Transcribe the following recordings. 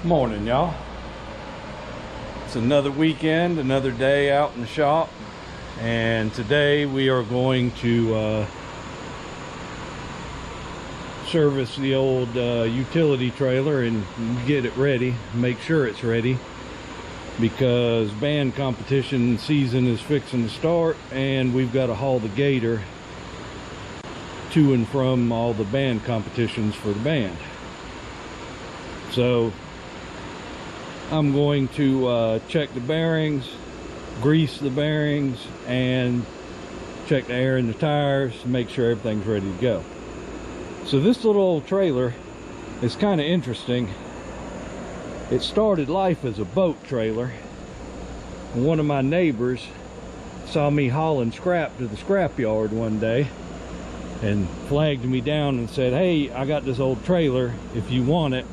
Morning, y'all. It's another weekend, another day out in the shop, and today we are going to service the old utility trailer and get it ready, make sure it's ready, because band competition season is fixing to start and we've got to haul the gator to and from all the band competitions for the band. So I'm going to check the bearings, grease the bearings, and check the air in the tires to make sure everything's ready to go. So this little old trailer is kind of interesting. It started life as a boat trailer. One of my neighbors saw me hauling scrap to the scrap yard one day and flagged me down and said, "Hey, I got this old trailer. If you want it,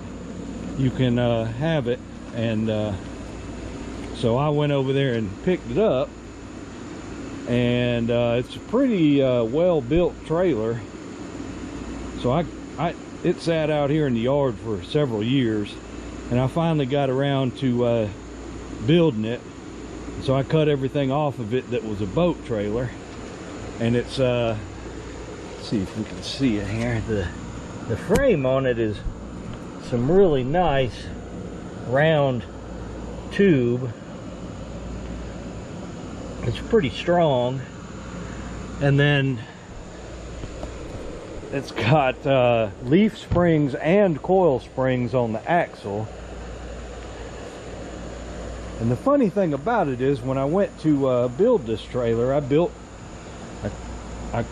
you can have it." And so I went over there and picked it up, and it's a pretty well built trailer. So it sat out here in the yard for several years, and I finally got around to building it. So I cut everything off of it that was a boat trailer, and it's let's see if we can see it here. The frame on it is some really nice round tube. It's pretty strong, and then it's got leaf springs and coil springs on the axle. And the funny thing about it is, when I went to build this trailer, I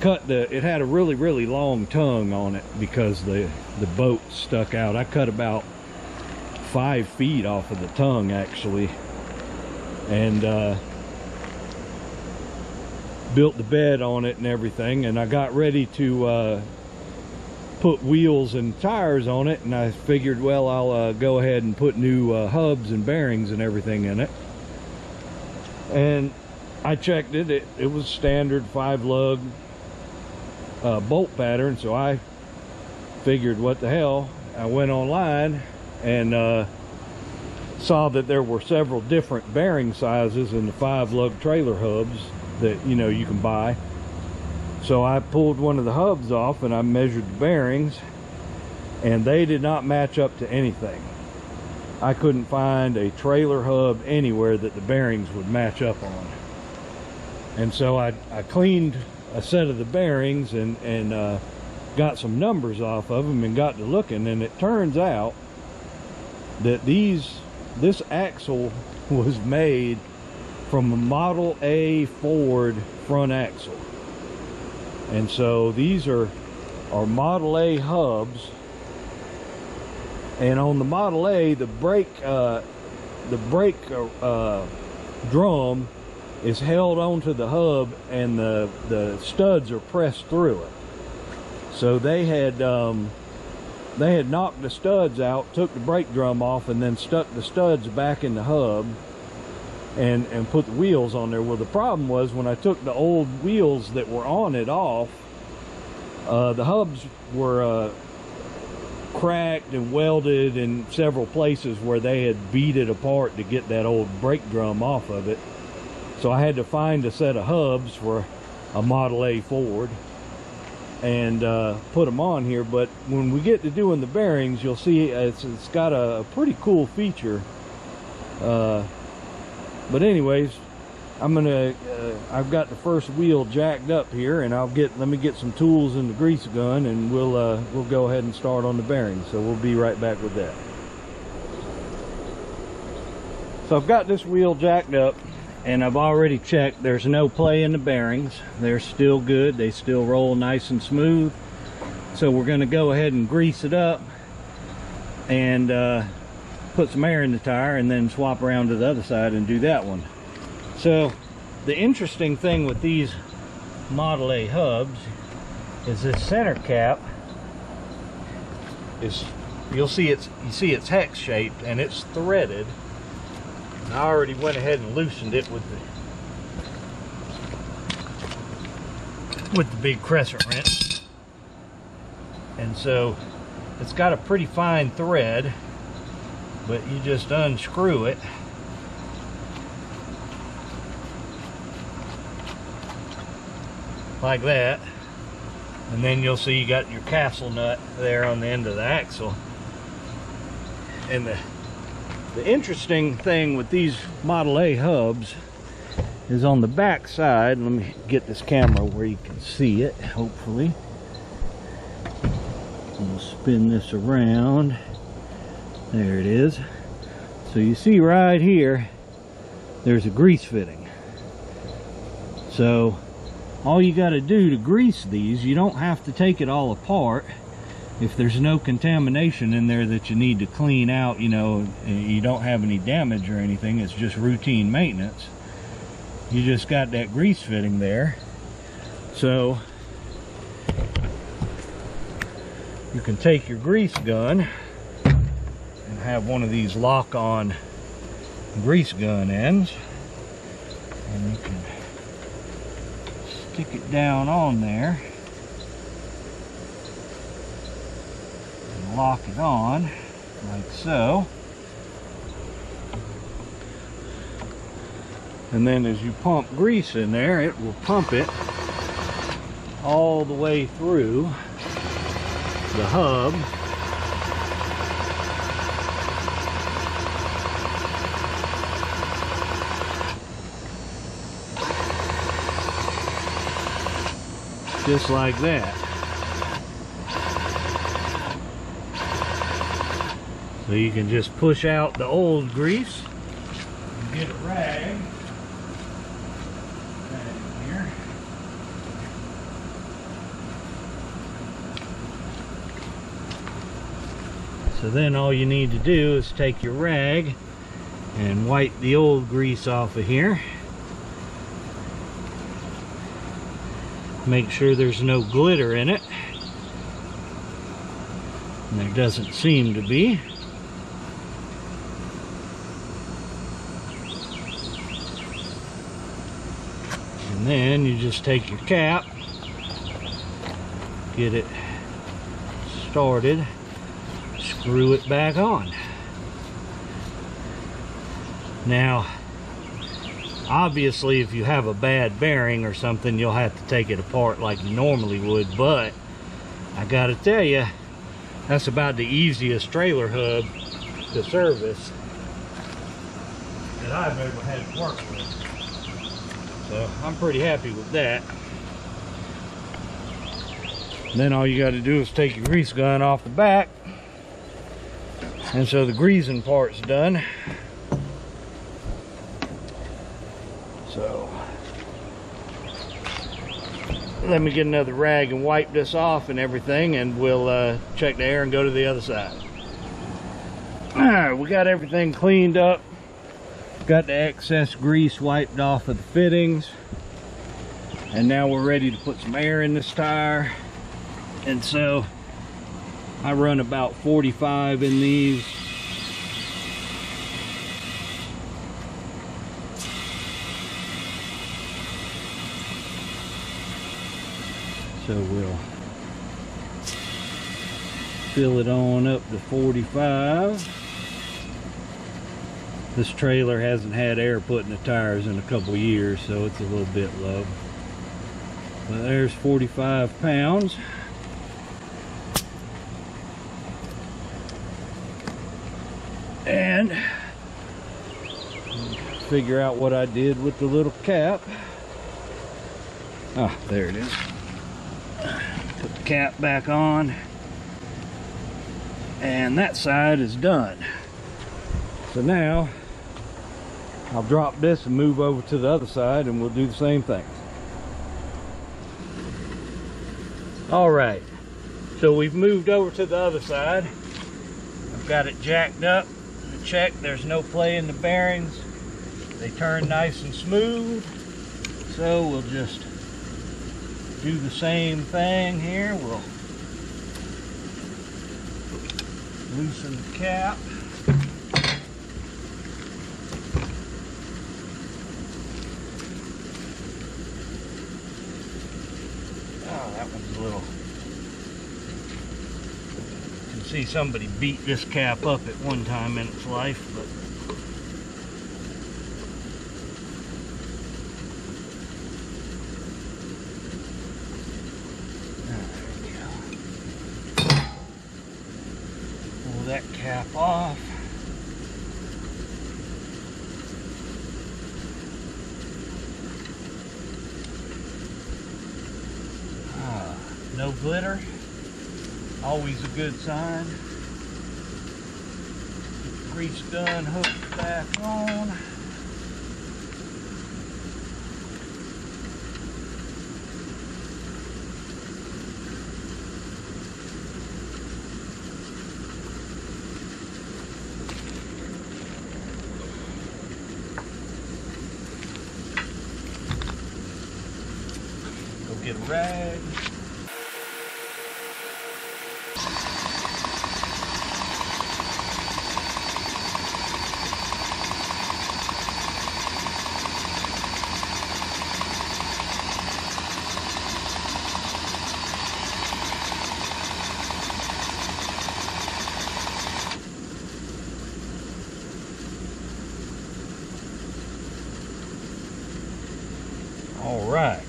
cut it had a really long tongue on it because the boat stuck out. I cut about 5 feet off of the tongue actually, and built the bed on it and everything, and I got ready to put wheels and tires on it, and I figured, well, I'll go ahead and put new hubs and bearings and everything in it. And I checked it was standard 5-lug bolt pattern, so I figured, what the hell. I went online and saw that there were several different bearing sizes in the 5-lug trailer hubs that you can buy. So I pulled one of the hubs off and I measured the bearings, and they did not match up to anything. I couldn't find a trailer hub anywhere that the bearings would match up on. And so I cleaned a set of the bearings and got some numbers off of them and got to looking, and it turns out that this axle was made from a Model A Ford front axle. And so these are Model A hubs, and on the Model A, the brake drum is held onto the hub, and the studs are pressed through it. So they had knocked the studs out, took the brake drum off, and then stuck the studs back in the hub and put the wheels on there. Well, the problem was, when I took the old wheels that were on it off, the hubs were cracked and welded in several places where they had beat it apart to get that old brake drum off of it. So I had to find a set of hubs for a Model A Ford and put them on here. But when we get to doing the bearings, you'll see it's got a pretty cool feature. But anyways, I've got the first wheel jacked up here, and let me get some tools and the grease gun, and we'll go ahead and start on the bearings. So we'll be right back with that. So I've got this wheel jacked up, and I've already checked. There's no play in the bearings. They're still good. They still roll nice and smooth. So we're going to go ahead and grease it up and put some air in the tire, and then swap around to the other side and do that one. So the interesting thing with these Model A hubs is this center cap is, you see it's hex shaped, and it's threaded. I already went ahead and loosened it with the big crescent wrench, and so it's got a pretty fine thread. but you just unscrew it. Like that. And then you'll see you got your castle nut there on the end of the axle. And the interesting thing with these Model A hubs is on the back side. Let me get this camera where you can see it, hopefully. We'll spin this around. There it is. So you see right here, there's a grease fitting. So all you got to do to grease these, you don't have to take it all apart. If there's no contamination in there that you need to clean out, you know, you don't have any damage or anything, it's just routine maintenance. You just got that grease fitting there. So you can take your grease gun and have one of these lock-on grease gun ends, and you can stick it down on there and lock it on like so. And then as you pump grease in there, it will pump it all the way through the hub. Just like that. So you can just push out the old grease and get a rag. Here. So then all you need to do is take your rag and wipe the old grease off of here. Make sure there's no glitter in it. And there doesn't seem to be. And then you just take your cap, get it started, screw it back on. Now, obviously, if you have a bad bearing or something, you'll have to take it apart like you normally would, but I gotta tell you, that's about the easiest trailer hub to service that I've ever had to work with. So I'm pretty happy with that. And then all you got to do is take your grease gun off the back, and so the greasing part's done. So let me get another rag and wipe this off and everything, and we'll check the air and go to the other side. Alright, we got everything cleaned up. Got the excess grease wiped off of the fittings, and now we're ready to put some air in this tire. And so I run about 45 in these. So we'll fill it on up to 45. This trailer hasn't had air put in the tires in a couple years, so it's a little bit low. But there's 45 pounds. And figure out what I did with the little cap. Ah, there it is. Put the cap back on, and that side is done. So now I'll drop this and move over to the other side, and we'll do the same thing. All right, so we've moved over to the other side. I've got it jacked up to check there's no play in the bearings. They turn nice and smooth. So we'll just do the same thing here. We'll loosen the cap. Oh, that one's a little see somebody beat this cap up at one time in its life, but there we go. Pull that cap off. No glitter, always a good sign. Get the grease gun hooked back on. Go get a rag. All right.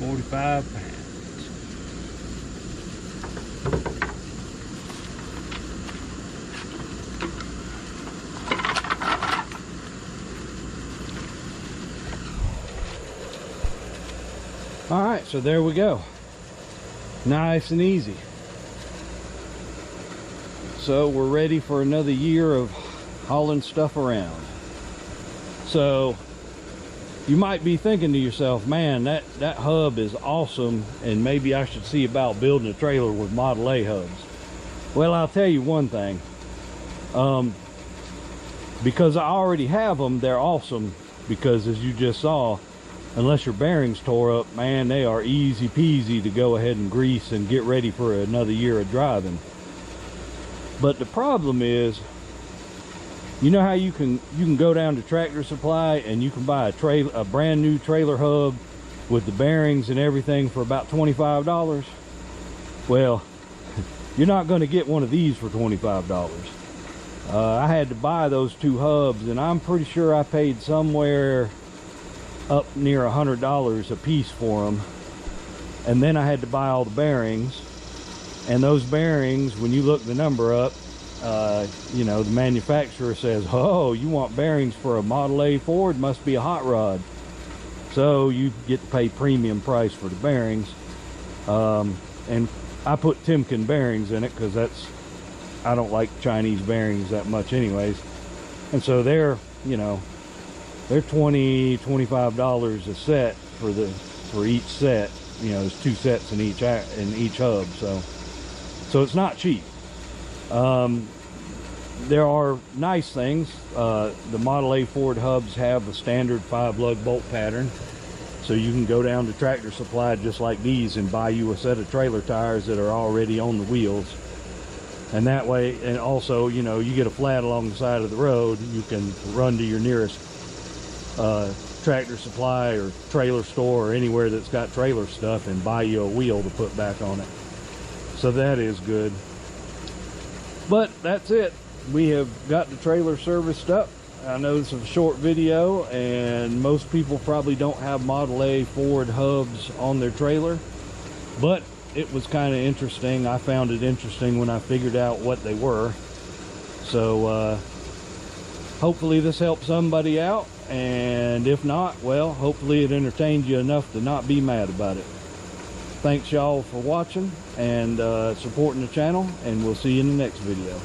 £45. All right, so there we go. Nice and easy. So we're ready for another year of hauling stuff around. So you might be thinking to yourself, man, that hub is awesome, and maybe I should see about building a trailer with Model A hubs. Well, I'll tell you one thing. Because I already have them, they're awesome, because as you just saw, unless your bearings tore up, man, they are easy peasy to go ahead and grease and get ready for another year of driving. But the problem is, you know how you can go down to Tractor Supply and you can buy a brand new trailer hub with the bearings and everything for about $25? Well, you're not going to get one of these for $25. I had to buy those two hubs, and I'm pretty sure I paid somewhere up near $100 a piece for them. And then I had to buy all the bearings, and those bearings, when you look the number up, you know, the manufacturer says, oh, you want bearings for a Model A Ford, must be a hot rod. So you get to pay premium price for the bearings. And I put Timken bearings in it because that's I don't like Chinese bearings that much anyways. And so they're, you know, they're $20-25 a set for each set. You know, there's 2 sets in each hub, so it's not cheap. There are nice things. The Model A Ford hubs have a standard 5-lug bolt pattern, so you can go down to Tractor Supply just like these and buy you a set of trailer tires that are already on the wheels. And that way, and also, you know, you get a flat along the side of the road, you can run to your nearest Tractor Supply or trailer store or anywhere that's got trailer stuff and buy you a wheel to put back on it. So that is good. But that's it. We have got the trailer serviced up. I know this is a short video, and most people probably don't have Model A Ford hubs on their trailer, but it was kind of interesting. I found it interesting when I figured out what they were. So hopefully this helps somebody out, and if not, well, hopefully it entertained you enough to not be mad about it. Thanks y'all for watching and supporting the channel, and we'll see you in the next video.